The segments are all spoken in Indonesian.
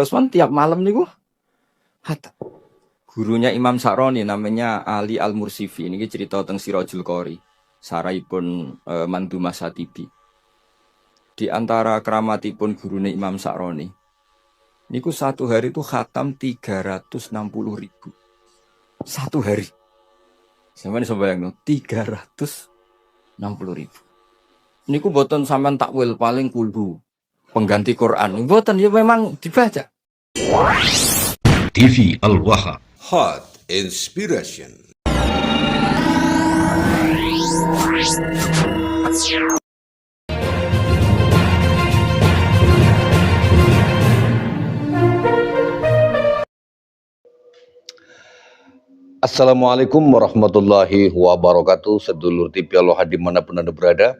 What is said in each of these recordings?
Usman tiap malam niku hatam. Gurunya Imam Sa'roni namanya Ali Al-Mursifi. Ini cerita tentang Sirajul Qori. Saraipun Mandumah Satibi. Di antara keramatipun gurunya Imam Sa'roni. Niku satu hari itu khatam 360.000. Satu hari. Sampeyan iso bayangno 360.000. Niku boten sampean takwil paling kulhu. Pengganti Quran. Boten ya memang dibaca. TV Al-Waha. Hot Inspiration. Assalamualaikum warahmatullahi wabarakatuh. Sedulur TV Al-Waha dimanapun Anda berada.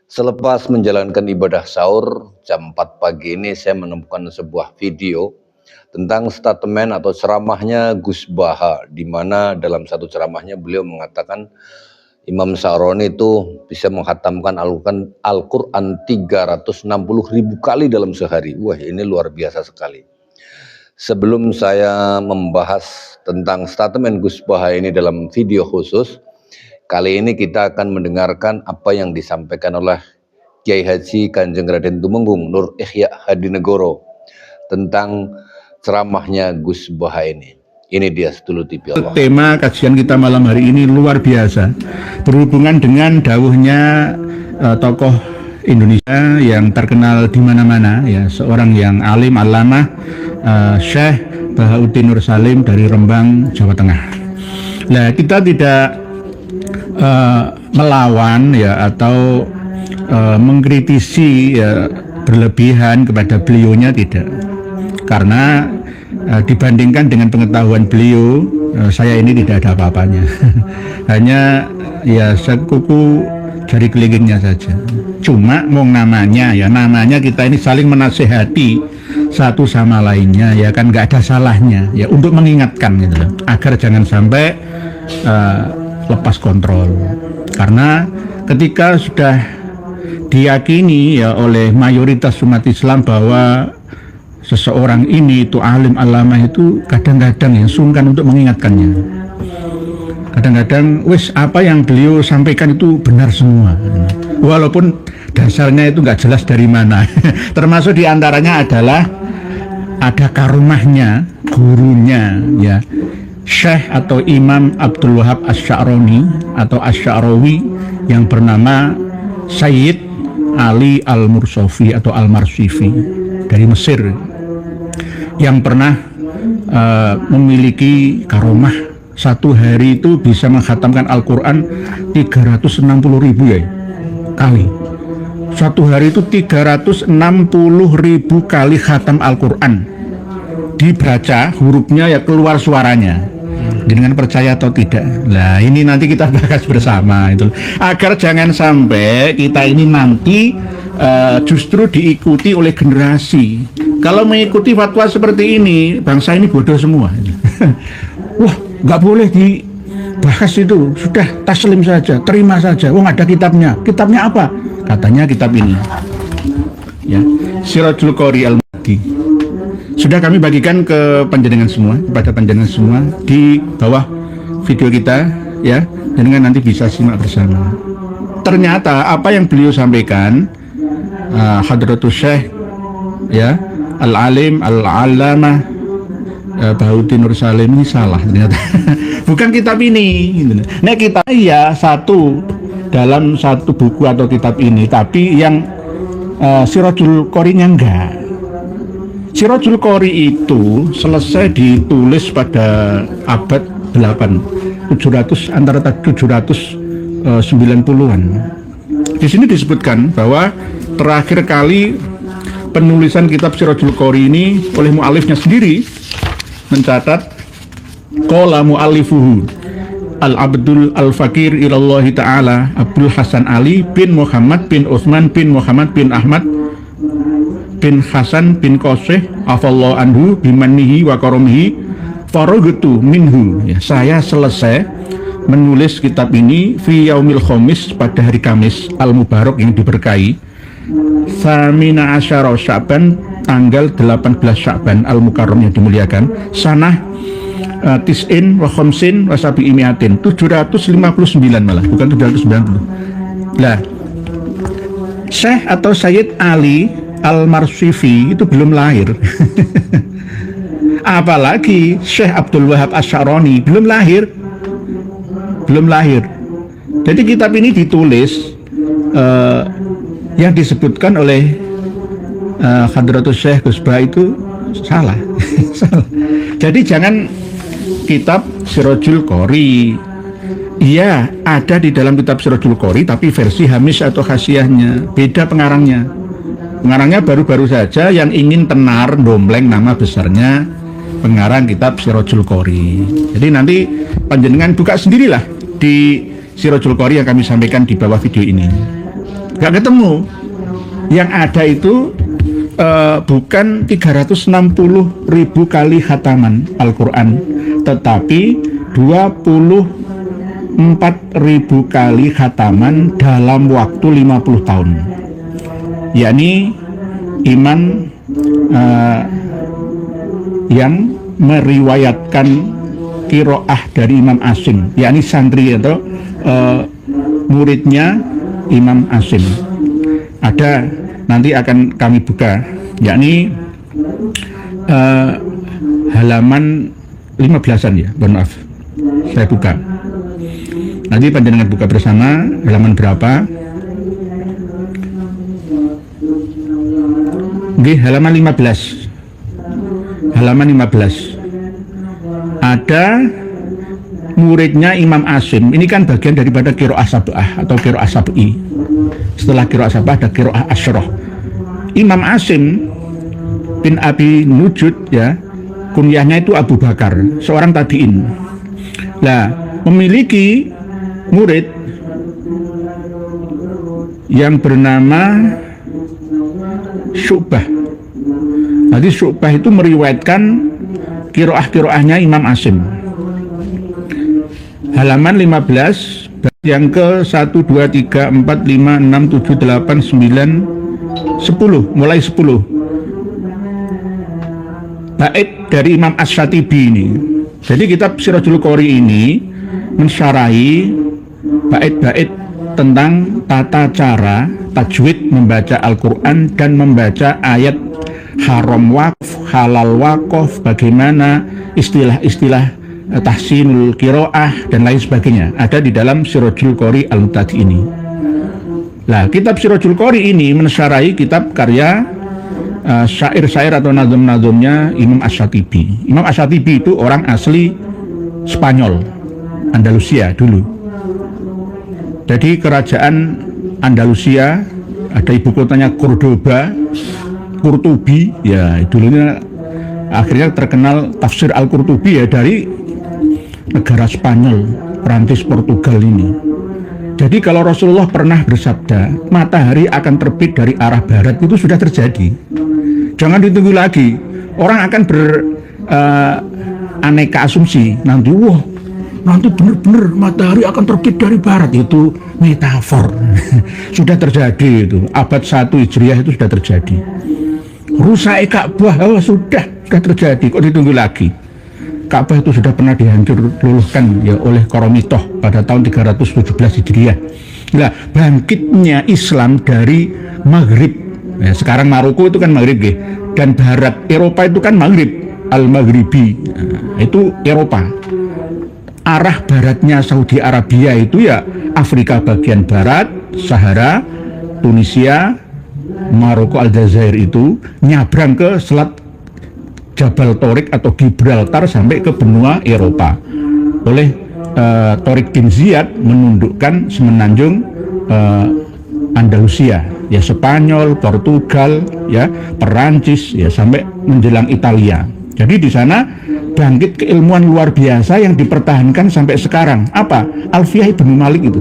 Selepas menjalankan ibadah sahur jam 4 pagi ini, saya menemukan sebuah video tentang statement atau ceramahnya Gus Baha, di mana dalam satu ceramahnya beliau mengatakan Imam Sa'roni itu bisa menghatamkan Al-Quran 360.000 kali dalam sehari. Wah, ini luar biasa sekali. Sebelum saya membahas tentang statement Gus Baha ini dalam video khusus, kali ini kita akan mendengarkan apa yang disampaikan oleh Kiai Haji Kanjeng Raden Tumenggung Nur Ihya Hadinegoro tentang ceramahnya Gus Baha ini. Ini dia sedulur TV Allah. Tema kajian kita malam hari ini luar biasa, berhubungan dengan dawuhnya tokoh Indonesia yang terkenal di mana-mana, ya, seorang yang alim allamah, Syekh Bahauddin Nur Salim dari Rembang, Jawa Tengah. Nah, kita tidak melawan ya atau mengkritisi ya, berlebihan kepada beliaunya, tidak, karena dibandingkan dengan pengetahuan beliau, saya ini tidak ada apa-apanya. Hanya ya sekuku jari kelingkingnya saja. Cuma mau namanya ya, namanya kita ini saling menasehati satu sama lainnya, ya kan, nggak ada salahnya ya untuk mengingatkan gitu loh, agar jangan sampai lepas kontrol. Karena ketika sudah diyakini ya oleh mayoritas umat Islam bahwa seseorang ini itu alim allamah, itu kadang-kadang yang sungkan untuk mengingatkannya. Kadang-kadang wis apa yang beliau sampaikan itu benar semua, walaupun dasarnya itu nggak jelas dari mana. Termasuk diantaranya adalah ada karomahnya gurunya ya, Syekh atau Imam Abdul Wahab Asy-Sya'roni atau Asy-Sya'rawi yang bernama Sayyid Ali Al-Mursafi atau Al-Marsifi dari Mesir, yang pernah memiliki karomah satu hari itu bisa menghatamkan Al-Quran 360.000 ya kali. Satu hari itu 360.000 kali khatam Al-Quran, dibaca hurufnya ya keluar suaranya. Dengan percaya atau tidak, nah ini nanti kita bahas bersama itu, agar jangan sampai kita ini nanti justru diikuti oleh generasi. Kalau mengikuti fatwa seperti ini, bangsa ini bodoh semua. Wah, nggak boleh dibahas itu, sudah taslim saja, terima saja. Wah, ada kitabnya. Kitabnya apa? Katanya kitab ini, ya, Sirajul Qori Al-Mahdi. Sudah kami bagikan ke panjenengan semua, kepada panjenengan semua di bawah video kita, ya, dengan nanti bisa simak bersama. Ternyata apa yang beliau sampaikan, Hadratus Syekh ya Al-Alim Al-Allamah Bahauddin Nur Salim ini salah ternyata. Bukan kitab ini. Nah, kita ya satu dalam satu buku atau kitab ini, tapi yang Sirajul Qorinya enggak. Sirajul Qori itu selesai ditulis pada abad 8, 700 antara 790-an. Di sini disebutkan bahwa terakhir kali penulisan kitab Sirajul Qori ini oleh mu'alifnya sendiri mencatat qala mu'allifuhu Al-Abdul Al-Fakir ilallahi ta'ala Abdul Hasan Ali bin Muhammad bin Utsman bin Muhammad bin Ahmad bin Hasan bin Qoseh afallahu anhu bimanihi wa karomihi faragtu minhu, ya, saya selesai menulis kitab ini fi yaumil khamis, pada hari Kamis al-Mubarak yang diberkahi, Samina Asyara Sya'ban tanggal 18 Sya'ban Al-Mukarram yang dimuliakan, sanah tis'in wa khamsin wa sabi'i mi'atin, 759 malah, bukan 790. Lah, Syekh atau Sayyid Ali Al-Marsifi itu belum lahir. Apalagi Syekh Abdul Wahab Asy'arani belum lahir. Jadi kitab ini ditulis yang disebutkan oleh Hadratus Syekh Gus Bah itu salah. Salah. Jadi jangan kitab Sirajul Qori. Iya, ada di dalam kitab Sirajul Qori, tapi versi hamish atau khasiahnya beda pengarangnya. Pengarangnya baru-baru saja yang ingin tenar dompleng nama besarnya pengarang kitab Sirajul Qori. Jadi nanti panjenengan buka sendirilah di Sirajul Qori yang kami sampaikan di bawah video ini. Gak ketemu. Yang ada itu bukan 360.000 kali khataman Al-Quran, tetapi 24.000 kali khataman dalam waktu 50 tahun. Yakni imam yang meriwayatkan qiraah dari Imam Asim, yakni santri atau muridnya Imam Asim. Ada, nanti akan kami buka, yakni halaman 15-an ya, mohon maaf, saya buka. Nanti panjenengan buka bersama halaman berapa? Oke, halaman 15. Halaman 15. Ada muridnya Imam Asim. Ini kan bagian daripada qiraah sab'ah atau qiraah sab'i. Setelah qiraah sab'ah ada qiraah asyrah. Imam Asim bin Abi Nujud ya, kunyahnya itu Abu Bakar, seorang tabi'in. Nah, memiliki murid yang bernama Syu'bah. Jadi Syu'bah itu meriwayatkan qiraah-qiraahnya Imam Asim. Halaman 15 yang ke 1, 2, 3, 4, 5, 6, 7, 8, 9, 10, mulai 10 bait dari Imam Asy-Syatibi ini. Jadi kitab Sirajul Qori ini mensyarahi bait-bait tentang tata cara tajwid membaca Al-Quran dan membaca ayat haram waqf, halal waqf, bagaimana istilah-istilah tahsinul qiraah dan lain sebagainya ada di dalam Sirajul Qori Al-Muhtadi ini. Nah, kitab Sirajul Qori ini mensyarahi kitab karya syair-syair atau nazm-nazmnya Imam Asy-Syatibi. Imam Asy-Syatibi itu orang asli Spanyol, Andalusia dulu. Jadi kerajaan Andalusia, ada ibu kotanya Cordoba, Qurtubi ya, dulunya akhirnya terkenal tafsir Al-Qurtubi ya dari negara Spanyol, Prancis, Portugal ini. Jadi kalau Rasulullah pernah bersabda matahari akan terbit dari arah barat, itu sudah terjadi. Jangan ditunggu lagi. Orang akan aneka asumsi nanti, wah nanti benar-benar matahari akan terbit dari barat, itu metafor. Sudah terjadi itu, abad 1 Hijriah itu sudah terjadi. Rusak Ka'bah, sudah terjadi, kok ditunggu lagi? Ka'bah itu sudah pernah dihancur luluhkan ya oleh Koromitoh pada tahun 317 Hijriah. Nah, bangkitnya Islam dari Maghrib, ya, sekarang Maroko itu kan Maghrib ya, dan Barat Eropa itu kan Maghrib, Al-Maghribi, nah, itu Eropa. Arah baratnya Saudi Arabia itu ya Afrika bagian barat, Sahara, Tunisia, Maroko, Aljazair itu nyabrang ke selat Jabal Torik atau Gibraltar sampai ke benua Eropa. Oleh Torik bin Ziyad menundukkan semenanjung Andalusia, ya Spanyol, Portugal, ya Perancis, ya sampai menjelang Italia. Jadi di sana bangkit keilmuan luar biasa yang dipertahankan sampai sekarang. Apa? Alfiyah Ibnu Malik itu.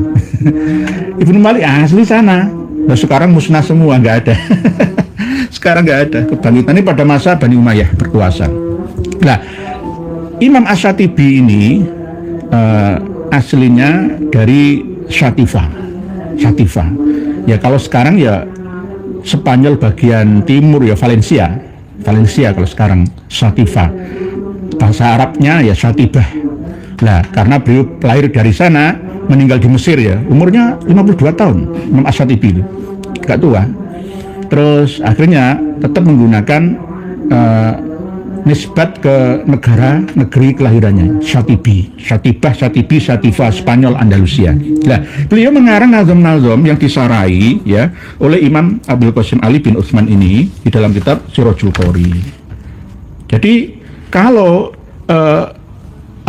Ibnu Malik asli sana. Nah, sekarang musnah semua, nggak ada. Sekarang nggak ada. Kebangkitannya pada masa Bani Umayyah berkuasa. Nah, Imam Asy-Syatibi ini aslinya dari Satifah. Ya kalau sekarang ya Spanyol bagian timur ya Valencia. Valencia kalau sekarang Satifah, bahasa Arabnya ya Satibah. Nah, karena beliau lahir dari sana, meninggal di Mesir ya, umurnya 52 tahun, Imam As-Satibi itu, gak tua. Terus akhirnya tetap menggunakan nisbat ke negeri kelahirannya, Satibi, Satibah, Satibi, Satifah, Spanyol, Andalusia. Nah, beliau mengarang nazom-nazom yang disarai ya oleh Imam Abdul Qasim Ali bin Utsman ini di dalam kitab Sirajul Qori. Jadi kalau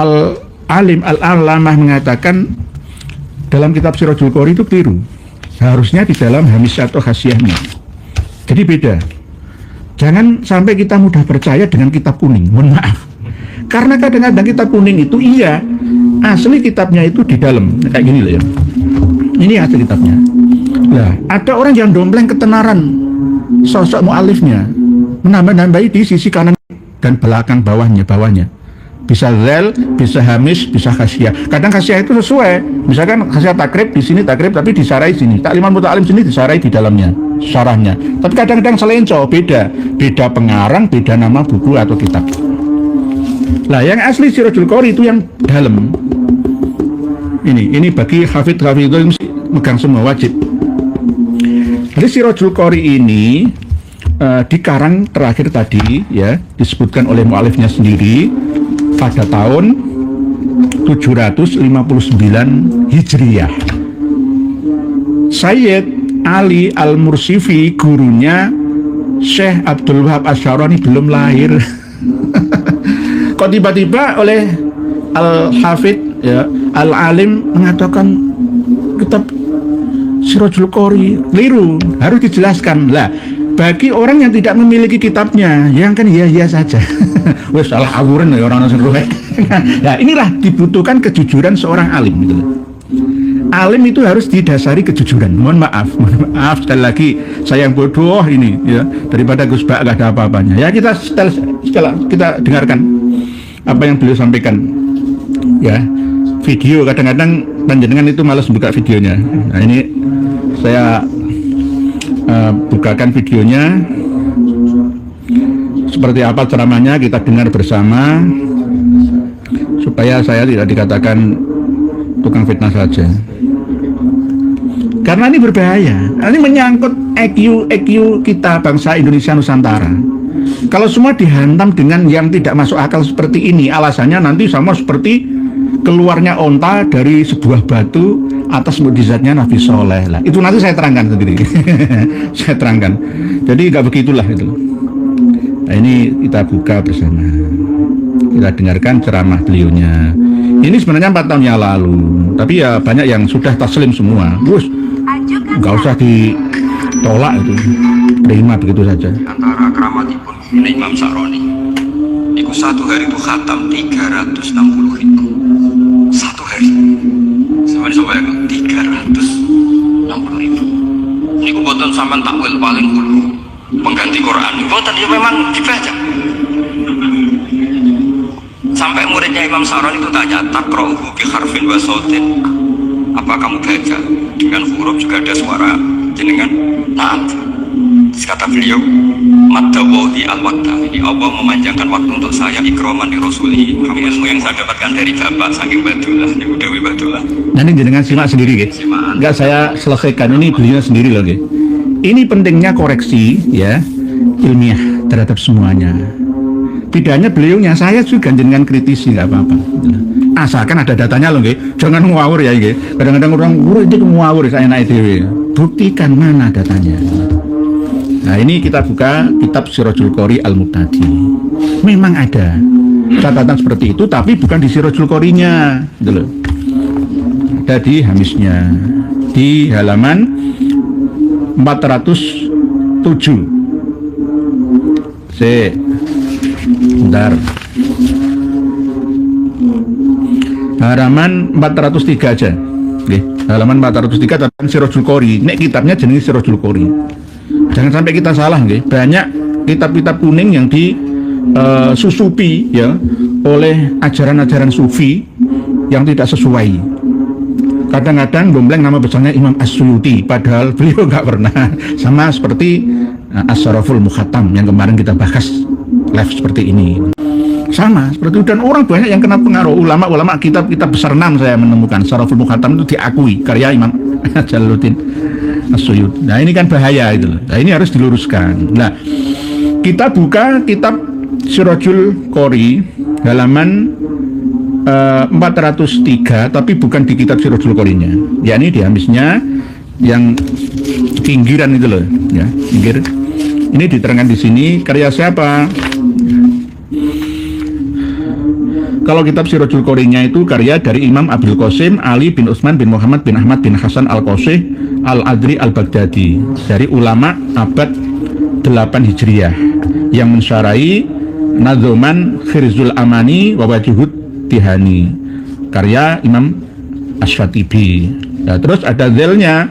Al-Alim Al-Alamah mengatakan dalam kitab Sirajul Qori itu keliru, harusnya di dalam hamis atau khasiahnya. Jadi beda. Jangan sampai kita mudah percaya dengan kitab kuning, mohon maaf. Karena kadang-kadang kitab kuning itu iya, asli kitabnya itu di dalam, kayak gini loh ya. Ini asli kitabnya. Nah, ada orang yang dompleng ketenaran sosok mu'alifnya, menambah-nambahi di sisi kanan dan belakang bawahnya. Bisa zal, bisa hamis, bisa khasiah. Kadang khasiah itu sesuai. Misalkan khasiah takrib di sini takrib tapi disarai sini. Takliman muta'alim sini disarai di dalamnya, syarahnya. Tapi kadang-kadang selenco, beda pengarang, beda nama buku atau kitab. Lah yang asli Sirajul Qori itu yang dalam. Ini bagi hafidh itu yang megang semua wajib. Jadi Sirajul Qori ini dikarang terakhir tadi ya disebutkan oleh mu'alifnya sendiri pada tahun 759 Hijriyah. Sayyid Ali Al-Mursifi, gurunya Syekh Abdul Wahab Asy-Syarani belum lahir. Kok tiba-tiba oleh Al-Hafidh ya, Al-Alim mengatakan kitab Sirajul Qori keliru, harus dijelaskan. Lah, bagi orang yang tidak memiliki kitabnya, yang kan iya saja. Wes salah awuran ya orang sing roh. Nah, inilah dibutuhkan kejujuran seorang alim gitu. Alim itu harus didasari kejujuran. Mohon maaf sekali lagi saya yang bodoh ini ya, daripada Gus Bak gak ada apa-apanya. Ya kita setelah kita dengarkan apa yang beliau sampaikan. Ya, video kadang-kadang panjenengan itu malas buka videonya. Nah, ini saya bukakan videonya. Seperti apa ceramahnya kita dengar bersama supaya saya tidak dikatakan tukang fitnah saja. Karena ini berbahaya. Ini menyangkut EQ kita bangsa Indonesia Nusantara. Kalau semua dihantam dengan yang tidak masuk akal seperti ini, alasannya nanti sama seperti keluarnya onta dari sebuah batu atas mukjizatnya Nabi Soleh. Lah, itu nanti saya terangkan sendiri. Saya terangkan. Jadi nggak begitulah itu. Nah, ini kita buka bersama. Kita dengarkan ceramah beliaunya. Ini sebenarnya 4 tahun yang lalu, tapi ya banyak yang sudah taslim semua. Gus, nggak usah ditolak itu, terima begitu saja. Antara keramatipun Imam Sa'roni, itu satu hari itu khatam 360.000. Satu hari. Sampai 360.000. Ini kebetulan sampai takwil paling dulu. Pengganti Quran, bukan ya memang dibaca. Sampai muridnya Imam Sa'roni itu tanya, takra'uhu bi harfin wa sautin. Apa kamu baca dengan huruf juga ada suara jenengan? Nah, kata beliau, madawati al-waqta. Ini Allah memanjangkan waktu untuk saya ikroman di Rasuli. Ilmu yang saya dapatkan dari Bapak saking Badullah, ini Dewi Badullah. Nanti jenengan simak sendiri, guys. Enggak saya selesaikan, ini beliau sendiri loh, guys. Ini pentingnya koreksi ya ilmiah terhadap semuanya. Bedanya beliaunya, saya juga jangan kritisi nggak apa-apa. Asalkan ada datanya loh, jangan ngawur ya, kadang-kadang orang itu ngawur saya naik dewe. Buktikan mana datanya. Nah, ini kita buka kitab Sirajul Qori Al-Muqtadi. Memang ada catatan seperti itu, tapi bukan di Sirajul Qorinya, gitu loh. Ada di hamisnya di halaman 407. Bentar. Halaman 403 aja. Oke, halaman 403 tentang Sirajul Qori. Nek kitabnya jenis Sirajul Qori. Jangan sampai kita salah, nggih. Banyak kitab-kitab kuning yang disusupi ya oleh ajaran-ajaran sufi yang tidak sesuai. Kadang-kadang gombleng nama besarnya Imam As-Suyuti, padahal beliau nggak pernah. Sama seperti As-Saraful Mukhatam yang kemarin kita bahas live seperti ini. Sama seperti itu, dan orang banyak yang kena pengaruh ulama-ulama kitab-kitab besar 6 saya menemukan Saraful Mukhatam itu diakui karya Imam Jalaluddin As-Suyuti. Nah ini kan bahaya itu. Nah ini harus diluruskan. Nah kita buka kitab Sirajul Qori halaman 403, tapi bukan di kitab Sirajul Qorinya, yakni di hamisnya yang pinggiran itu loh, ya pinggir. Ini diterangkan di sini karya siapa? Kalau kitab Sirajul Qorinya itu karya dari Imam Abdul Qasim Ali bin Utsman bin Muhammad bin Ahmad bin Hasan Al-Qasih Al-Adri Al-Baghdadi, dari ulama abad 8 Hijriah yang mensyarahi Nadzoman Khirzul Amani wa Wajihud Tihani karya Imam Asy-Syatibi. Nah, terus ada zelnya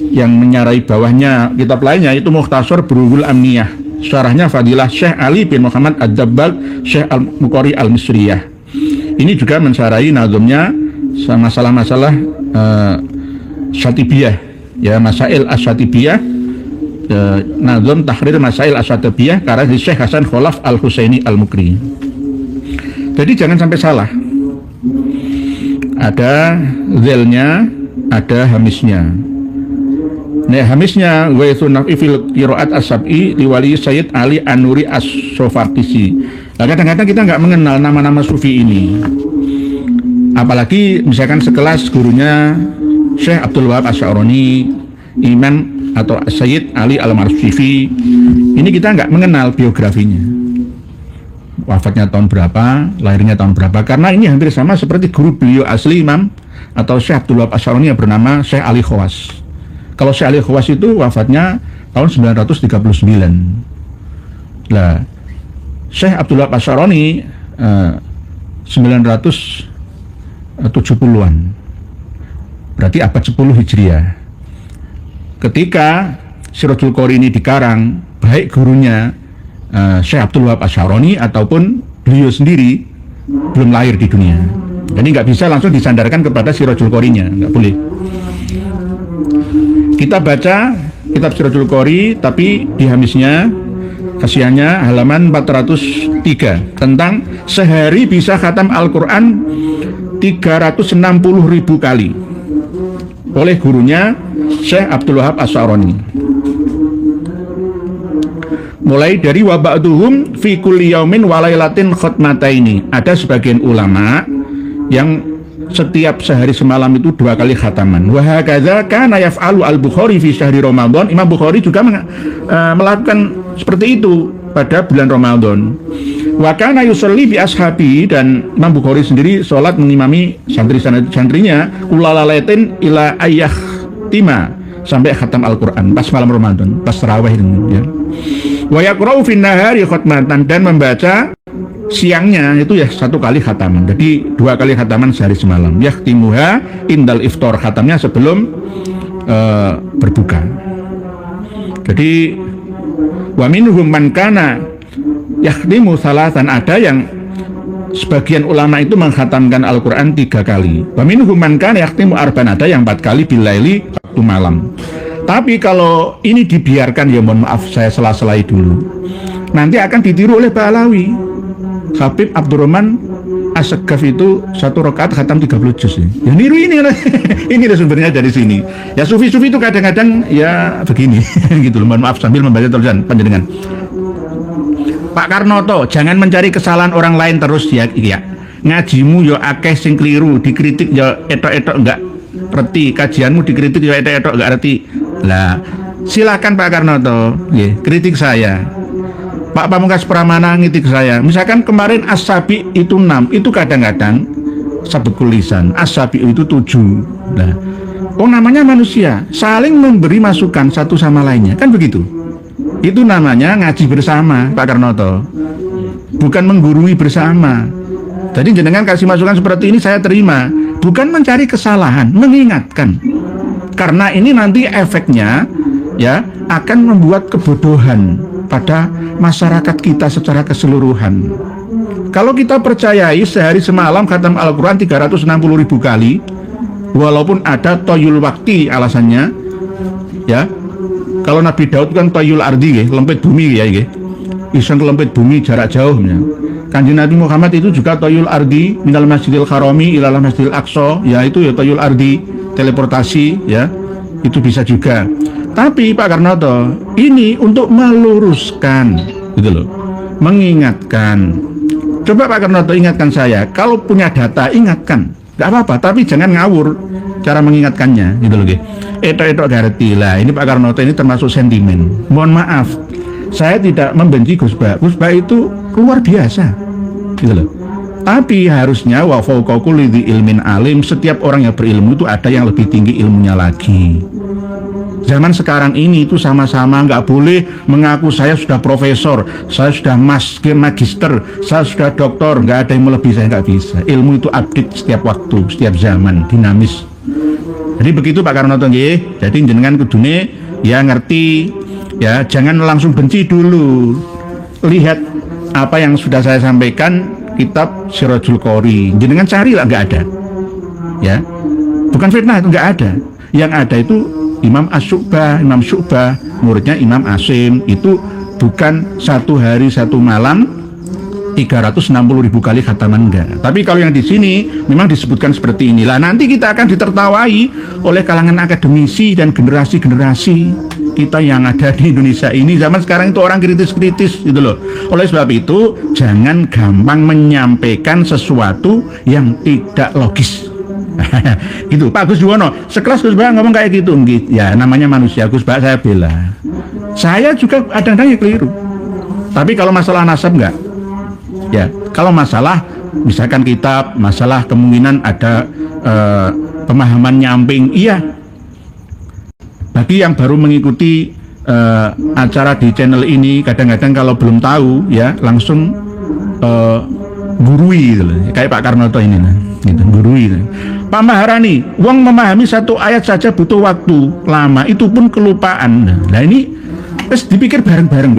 yang menyarai bawahnya kitab lainnya itu Mukhtasar Burughul Amniyah, syarahnya Fadilah Syekh Ali bin Muhammad Ad-Dabbag Syekh Al-Muqari Al-Misriyah. Ini juga mensarai nazomnya masalah-masalah Syatibiyah, ya Masail Asy-Syatibiyah, nazom Tahrir Masail Asy-Syatibiyah karya Syekh Hasan Kholaf Al-Husaini Al-Mukri. Jadi jangan sampai salah. Ada zelnya, ada hamisnya. Nah, hamisnya wa sunnafi fil qiraat as-sab'i liwali Sayyid Ali An-Nuri As-Sofartisi. Nah, kadang-kadang kita nggak mengenal nama-nama sufi ini. Apalagi misalkan sekelas gurunya Syekh Abdul Wahab Asy'arani, Imam atau Sayyid Ali Al-Marsifi. Ini kita nggak mengenal biografinya. Wafatnya tahun berapa, lahirnya tahun berapa, karena ini hampir sama seperti guru beliau asli Imam atau Syekh Abdul Wahab Asy'arani yang bernama Syekh Ali Khawas. Kalau Syekh Ali Khawas itu wafatnya tahun 939. Lah, Syekh Abdul Wahab Asy'arani 970-an. Berarti abad 10 Hijriah. Ketika Sirajul Qori ini dikarang, baik gurunya Syekh Abdul Wahab Asy'arani ataupun beliau sendiri belum lahir di dunia. Jadi nggak bisa langsung disandarkan kepada Sirajul Qorinya, nggak boleh. Kita baca kitab Sirajul Qori, tapi di hamisnya kasihannya halaman 403 tentang sehari bisa khatam Al-Quran 360.000 kali oleh gurunya Syekh Abdul Wahab Asy'arani. Mulai dari waba'duhum fi kulli yaumin walailatin khatmataini. Ada sebagian ulama yang setiap sehari semalam itu 2 kali khataman. Wa hakadza kana yaf'alu al-Bukhari fi syahri Ramadan. Imam Bukhari juga melakukan seperti itu pada bulan Ramadan. Wa kana yusalli bi ashabi, dan Imam Bukhari sendiri salat mengimami santri-santrinya kulalalatin ila ayyahtima, sampai khatam Al-Quran pas malam Ramadan, pas tarawih ya. Wa yaqra'u fin nahari khatmatan, dan membaca siangnya itu ya 1 kali khataman. Jadi 2 kali khataman sehari semalam. Yahtimuha indal iftar, khatamnya sebelum berbuka. Jadi wa minhum man kana yahtimu salasan, ada yang sebagian ulama itu mengkhatamkan Al-Quran 3 kali. Wa minhum man kana yahtimu arba'an, ada yang 4 kali bilaili, waktu malam. Tapi kalau ini dibiarkan, ya mohon maaf saya sela-selai dulu, nanti akan ditiru oleh Ba'alawi. Habib Abdurrahman As-Saggaf itu 1 rakaat khatam 30 juz. Ya niru ini lah. Ini sumbernya dari sini. Ya sufi-sufi itu kadang-kadang ya begini gitu loh. Mohon maaf sambil membaca tulisan panjenengan. Pak Karnoto, jangan mencari kesalahan orang lain terus ya. Ngajimu yo akeh sing keliru, dikritik yo etok-etok enggak reti, kajianmu dikritik yo etok-etok enggak reti. Lah, silakan Pak Karnoto, kritik saya. Pak Pamungkas Pramana ngitik saya. Misalkan kemarin As-Sabi itu 6, itu kadang-kadang sabukul lisan. As-Sabi itu 7. Nah, namanya manusia, saling memberi masukan satu sama lainnya, kan begitu. Itu namanya ngaji bersama, Pak Karnoto. Bukan menggurui bersama. Jadi jenengan kasih masukan seperti ini saya terima, bukan mencari kesalahan, mengingatkan. Karena ini nanti efeknya ya akan membuat kebodohan pada masyarakat kita secara keseluruhan. Kalau kita percayai sehari semalam khatam Al-Quran 360.000 kali, walaupun ada toyul wakti alasannya, ya Kalau Nabi Daud kan toyul ardi, lempit bumi ya, iso lempit bumi jarak jauh. Kanjeng Nabi Muhammad itu juga toyul ardi minal masjidil harami ilal masjidil aqsa, ya itu ya toyul ardi, teleportasi ya, itu bisa juga. Tapi Pak Karnoto ini untuk meluruskan gitu loh, mengingatkan. Coba Pak Karnoto ingatkan saya, kalau punya data ingatkan, nggak apa-apa, tapi jangan ngawur cara mengingatkannya gitu loh. Etok-etok garti lah, ini Pak Karnoto ini termasuk sentimen. Mohon maaf, saya tidak membenci Gus Ba. Gus Ba itu luar biasa gitu loh. Tapi harusnya wa fauqa kulli dzi ilmin alim, setiap orang yang berilmu itu ada yang lebih tinggi ilmunya lagi. Zaman sekarang ini itu sama-sama nggak boleh mengaku saya sudah profesor, saya sudah magister, saya sudah doktor, nggak ada yang melebihi saya, nggak bisa. Ilmu itu update setiap waktu, setiap zaman, dinamis. Jadi begitu Pak Karnoto nggih. Jadi jenengan kudune ya ngerti ya, jangan langsung benci dulu. Lihat apa yang sudah saya sampaikan, kitab Sirajul Qori. Jenengan carilah, nggak ada. Ya. Bukan fitnah, itu nggak ada. Yang ada itu Imam Imam Syu'bah, muridnya Imam Asim, itu bukan satu hari satu malam 360.000 kali khataman, enggak. Tapi kalau yang di sini memang disebutkan seperti inilah. Nanti kita akan ditertawai oleh kalangan akademisi dan generasi-generasi kita yang ada di Indonesia ini. Zaman sekarang itu orang kritis-kritis gitu loh. Oleh sebab itu jangan gampang menyampaikan sesuatu yang tidak logis. Gitu Pak Gus Juwono, sekelas Gus Ba ngomong kayak gitu, ya namanya manusia. Gus Ba saya bela, saya juga kadang-kadang ya keliru. Tapi kalau masalah nasab enggak, ya kalau masalah misalkan kitab, masalah kemungkinan ada pemahaman nyamping, iya. Bagi yang baru mengikuti acara di channel ini, kadang-kadang kalau belum tahu ya langsung gurui gitu, kayak Pak Karnoto ini nah, gitu, gurui gitu. Pak Maharani, wong memahami satu ayat saja butuh waktu lama, itu pun kelupaan. Nah ini wes dipikir bareng-bareng,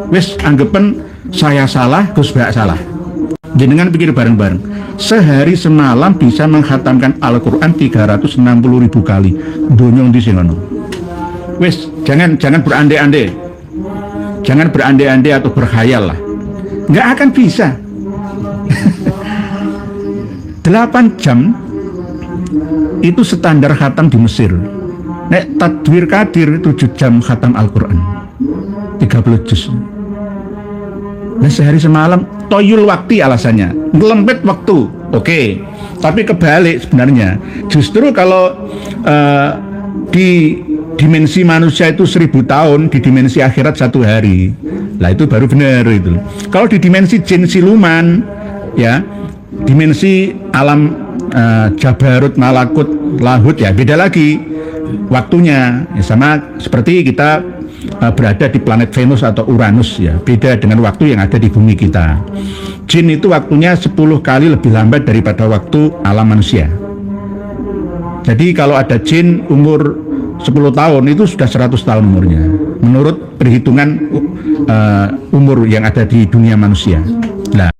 wes anggapan saya salah, Gus Ba salah. Jenengan pikir bareng-bareng. Sehari semalam bisa menghatamkan Al-Quran 360.000 kali. Donyong di sinono. Wes jangan berandai-andai, jangan berandai-andai atau berkhayal lah. Nggak akan bisa. 8 jam itu standar khatam di Mesir. Nek Tadwir Kadir 7 jam khatam Al-Quran 30 juz. Nah sehari semalam toyul waktu alasannya, ngelempet waktu, oke. Tapi kebalik sebenarnya. Justru kalau di dimensi manusia itu 1000 tahun, di dimensi akhirat 1 hari. Lah itu baru benar itu. Kalau di dimensi jin siluman, ya dimensi alam Jabarut, Malakut, Lahut ya beda lagi waktunya ya, sama seperti kita berada di planet Venus atau Uranus ya, beda dengan waktu yang ada di bumi kita. Jin itu waktunya 10 kali lebih lambat daripada waktu alam manusia. Jadi kalau ada jin umur 10 tahun itu sudah 100 tahun umurnya menurut perhitungan umur yang ada di dunia manusia. Nah